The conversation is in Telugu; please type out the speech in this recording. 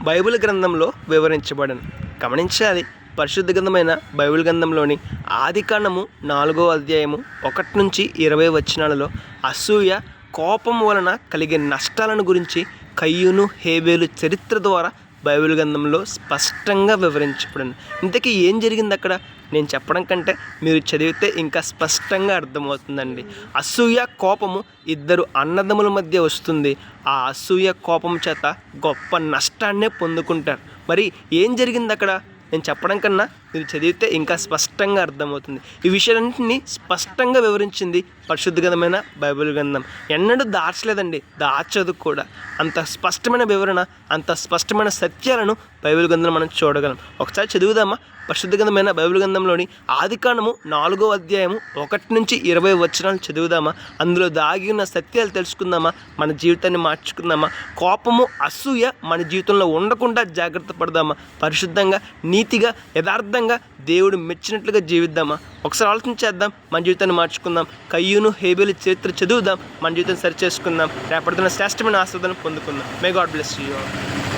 బైబిల్ గ్రంథంలో వివరించబడను. గమనించాలి. పరిశుద్ధ గ్రంథమైన బైబిల్ గ్రంథంలోని ఆదికాండము 4వ అధ్యాయము 1 నుంచి 20 వచనాలలో అసూయ, కోపం వలన కలిగే నష్టాలను గురించి కయ్యూను, హేబేలు చరిత్ర ద్వారా బైబిల్ గ్రంథంలో స్పష్టంగా వివరించబడింది. ఇంతకీ ఏం జరిగింది అక్కడ? నేను చెప్పడం కంటే మీరు చదివితే ఇంకా స్పష్టంగా అర్థమవుతుందండి. అసూయ, కోపము ఇద్దరు అన్నదమ్ముల మధ్య వస్తుంది. ఆ అసూయ, కోపం చేత గొప్ప నష్టాన్నే పొందుకుంటారు. మరి ఏం జరిగింది అక్కడ? నేను చెప్పడం కన్నా మీరు చదివితే ఇంకా స్పష్టంగా అర్థమవుతుంది. ఈ విషయాలన్నింటినీ స్పష్టంగా వివరించింది పరిశుద్ధ గ్రంథమైన బైబిల్ గ్రంథం. ఎన్నడూ దాచలేదండి, దాచదు కూడా. అంత స్పష్టమైన వివరణ, అంత స్పష్టమైన సత్యాలను బైబిల్ గ్రంథంలో మనం చూడగలం. ఒకసారి చదువుదామా? పరిశుద్ధ గ్రంథమైన బైబిల్ గ్రంథంలోని ఆదికాండము 4వ అధ్యాయము 1 నుంచి 20 వచనాలు చదువుదామా? అందులో దాగి ఉన్న సత్యాలు తెలుసుకుందామా? మన జీవితాన్ని మార్చుకుందామా? కోపము, అసూయ మన జీవితంలో ఉండకుండా జాగ్రత్త పడదామా? పరిశుద్ధంగా, నీతిగా, యథార్థంగా దేవుడు మెచ్చినట్లుగా జీవిద్దామా? ఒకసారి ఆలోచించేద్దాం. మన జీవితాన్ని మార్చుకుందాం. కయ్యూను, హేబేలు చరిత్ర చదువుదాం. మన జీవితాన్ని సరిచేసుకుందాం. రేపటిదిన శ్రేష్టమైన ఆశీర్వాదాలను పొందుకుందాం. May God bless you.